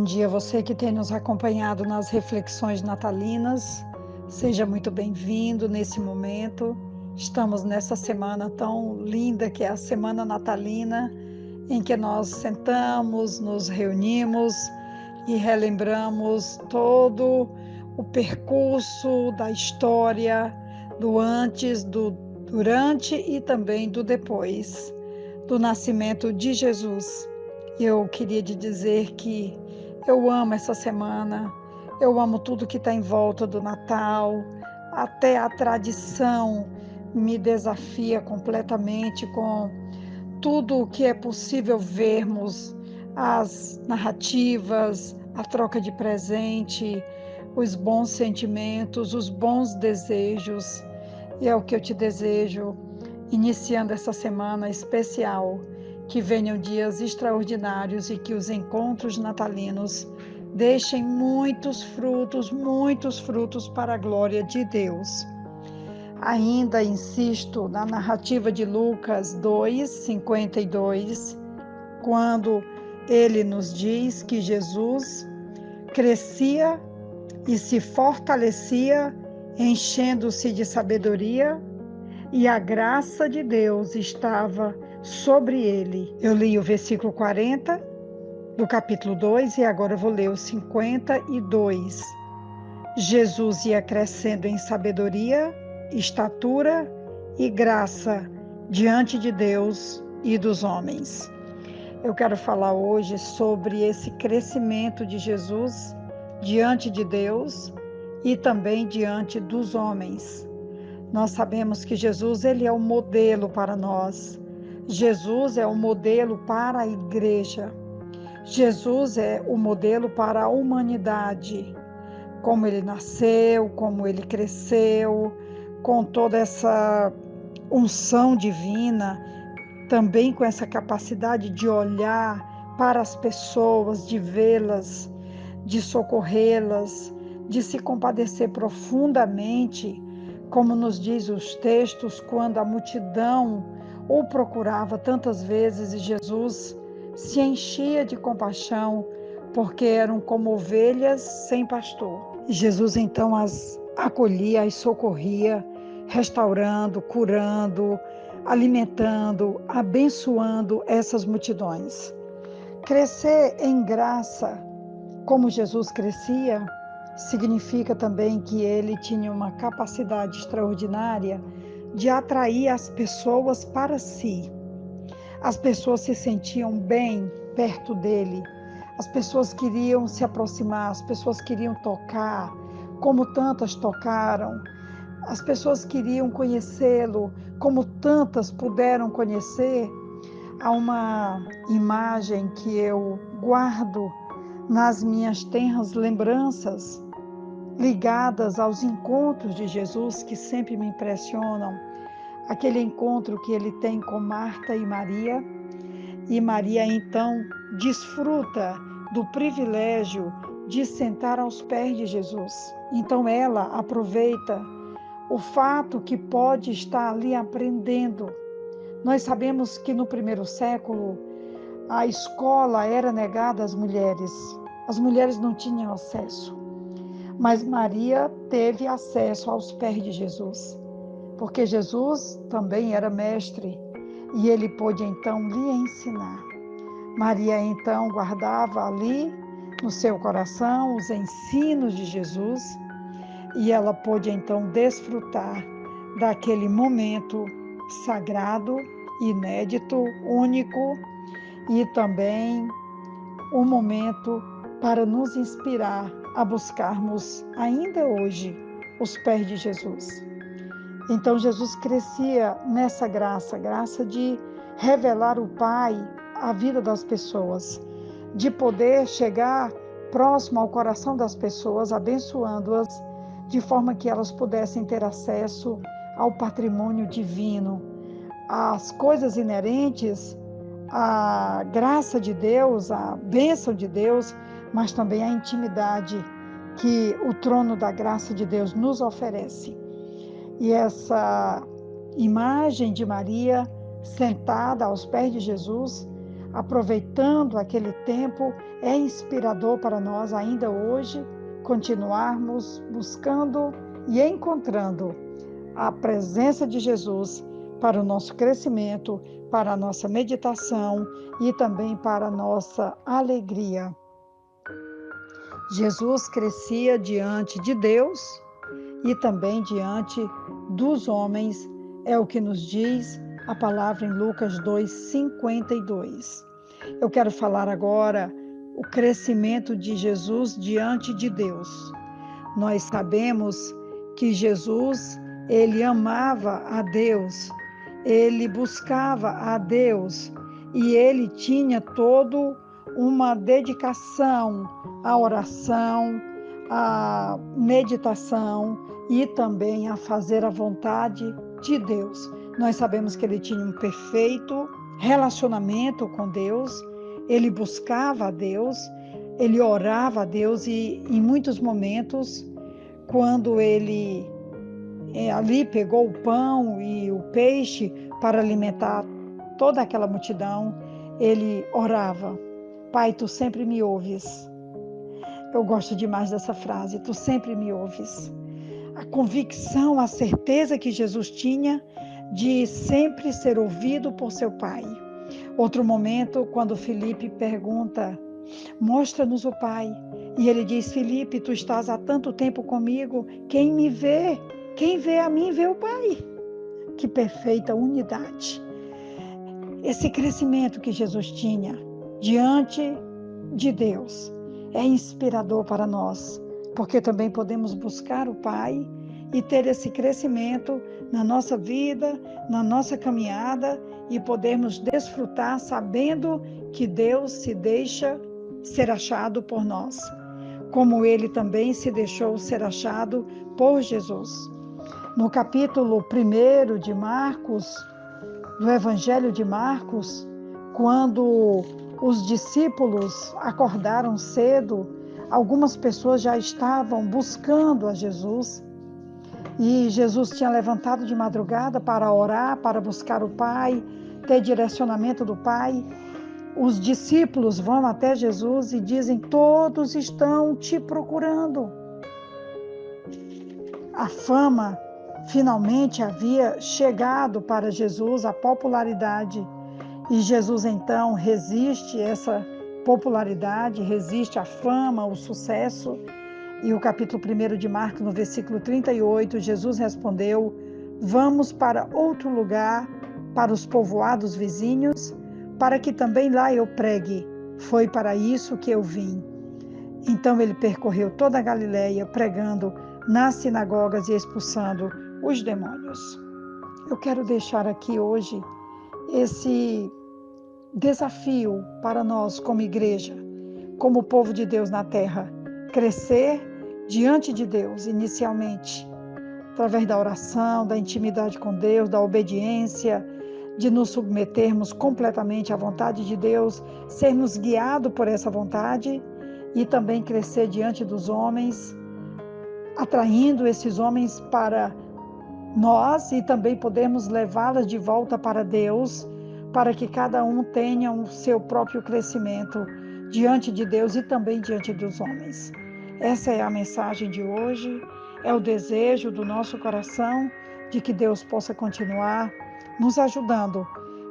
Bom dia, você que tem nos acompanhado nas reflexões natalinas. Seja muito bem-vindo nesse momento. Estamos nessa semana tão linda que é a Semana Natalina, em que nós sentamos, nos reunimos e relembramos todo o percurso da história, do antes, do durante e também do depois do nascimento de Jesus. Eu queria te dizer que eu amo essa semana, eu amo tudo que está em volta do Natal, até a tradição me desafia completamente com tudo o que é possível vermos, as narrativas, a troca de presente, os bons sentimentos, os bons desejos. E é o que eu te desejo, iniciando essa semana especial, que venham dias extraordinários e que os encontros natalinos deixem muitos frutos para a glória de Deus. Ainda insisto na narrativa de Lucas 2:52, quando ele nos diz que Jesus crescia e se fortalecia, enchendo-se de sabedoria, e a graça de Deus estava sobre ele. Eu li o versículo 40 do capítulo 2 e agora eu vou ler o 52. Jesus ia crescendo em sabedoria, estatura e graça diante de Deus e dos homens. Eu quero falar hoje sobre esse crescimento de Jesus diante de Deus e também diante dos homens. Nós sabemos que Jesus, ele é o modelo para nós. Jesus é o modelo para a igreja. Jesus é o modelo para a humanidade. Como ele nasceu, como ele cresceu, com toda essa unção divina, também com essa capacidade de olhar para as pessoas, de vê-las, de socorrê-las, de se compadecer profundamente, como nos diz os textos, quando a multidão o procurava tantas vezes e Jesus se enchia de compaixão, porque eram como ovelhas sem pastor. E Jesus então as acolhia, as socorria, restaurando, curando, alimentando, abençoando essas multidões. Crescer em graça, como Jesus crescia, significa também que ele tinha uma capacidade extraordinária de atrair as pessoas para si. As pessoas se sentiam bem perto dele, as pessoas queriam se aproximar, as pessoas queriam tocar, como tantas tocaram. As pessoas queriam conhecê-lo, como tantas puderam conhecer. Há uma imagem que eu guardo nas minhas tenras lembranças, ligadas aos encontros de Jesus, que sempre me impressionam. Aquele encontro que ele tem com Marta e Maria então desfruta do privilégio de sentar aos pés de Jesus. Então ela aproveita o fato que pode estar ali aprendendo. Nós sabemos que no primeiro século a escola era negada às mulheres. As mulheres não tinham acesso. Mas Maria teve acesso aos pés de Jesus, porque Jesus também era mestre e ele pôde então lhe ensinar. Maria então guardava ali no seu coração os ensinos de Jesus e ela pôde então desfrutar daquele momento sagrado, inédito, único e também um momento para nos inspirar a buscarmos ainda hoje os pés de Jesus. Então Jesus crescia nessa graça de revelar o Pai à vida das pessoas, de poder chegar próximo ao coração das pessoas, abençoando-as, de forma que elas pudessem ter acesso ao patrimônio divino, às coisas inerentes à graça de Deus, à bênção de Deus, mas também à intimidade que o trono da graça de Deus nos oferece. E essa imagem de Maria sentada aos pés de Jesus, aproveitando aquele tempo, é inspirador para nós ainda hoje continuarmos buscando e encontrando a presença de Jesus para o nosso crescimento, para a nossa meditação e também para a nossa alegria. Jesus crescia diante de Deus e também diante dos homens, é o que nos diz a palavra em Lucas 2:52. Eu quero falar agora o crescimento de Jesus diante de Deus. Nós sabemos que Jesus, ele amava a Deus, ele buscava a Deus e ele tinha todo uma dedicação à oração, à meditação e também a fazer a vontade de Deus. Nós sabemos que ele tinha um perfeito relacionamento com Deus, ele buscava a Deus, ele orava a Deus e em muitos momentos, quando ele ali pegou o pão e o peixe para alimentar toda aquela multidão, ele orava: Pai, tu sempre me ouves. Eu gosto demais dessa frase, tu sempre me ouves. A convicção, a certeza que Jesus tinha de sempre ser ouvido por seu Pai. Outro momento, quando Filipe pergunta: mostra-nos o Pai. E ele diz: Filipe, tu estás há tanto tempo comigo, quem me vê, quem vê a mim, vê o Pai. Que perfeita unidade. Esse crescimento que Jesus tinha diante de Deus é inspirador para nós, porque também podemos buscar o Pai e ter esse crescimento na nossa vida, na nossa caminhada e podermos desfrutar sabendo que Deus se deixa ser achado por nós, como ele também se deixou ser achado por Jesus. No capítulo 1 de Marcos, do Evangelho de Marcos, quando os discípulos acordaram cedo, algumas pessoas já estavam buscando a Jesus e Jesus tinha levantado de madrugada para orar, para buscar o Pai, ter direcionamento do Pai. Os discípulos vão até Jesus e dizem: todos estão te procurando. A fama finalmente havia chegado para Jesus, a popularidade, e Jesus então resiste essa popularidade, resiste à fama, ao sucesso. E o capítulo 1 de Marcos, no versículo 38, Jesus respondeu: vamos para outro lugar, para os povoados vizinhos, para que também lá eu pregue. Foi para isso que eu vim. Então ele percorreu toda a Galileia, pregando nas sinagogas e expulsando os demônios. Eu quero deixar aqui hoje esse desafio para nós como igreja, como povo de Deus na terra, crescer diante de Deus inicialmente, através da oração, da intimidade com Deus, da obediência, de nos submetermos completamente à vontade de Deus, sermos guiados por essa vontade e também crescer diante dos homens, atraindo esses homens para nós e também podemos levá-las de volta para Deus, para que cada um tenha o seu próprio crescimento diante de Deus e também diante dos homens. Essa é a mensagem de hoje, é o desejo do nosso coração de que Deus possa continuar nos ajudando,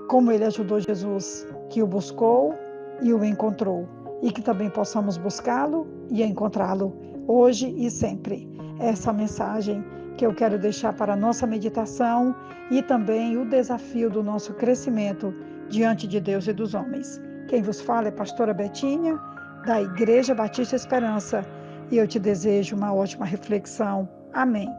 como Ele ajudou Jesus, que o buscou e o encontrou, e que também possamos buscá-lo e encontrá-lo hoje e sempre. Essa mensagem que eu quero deixar para a nossa meditação e também o desafio do nosso crescimento diante de Deus e dos homens. Quem vos fala é pastora Betinha, da Igreja Batista Esperança, e eu te desejo uma ótima reflexão. Amém.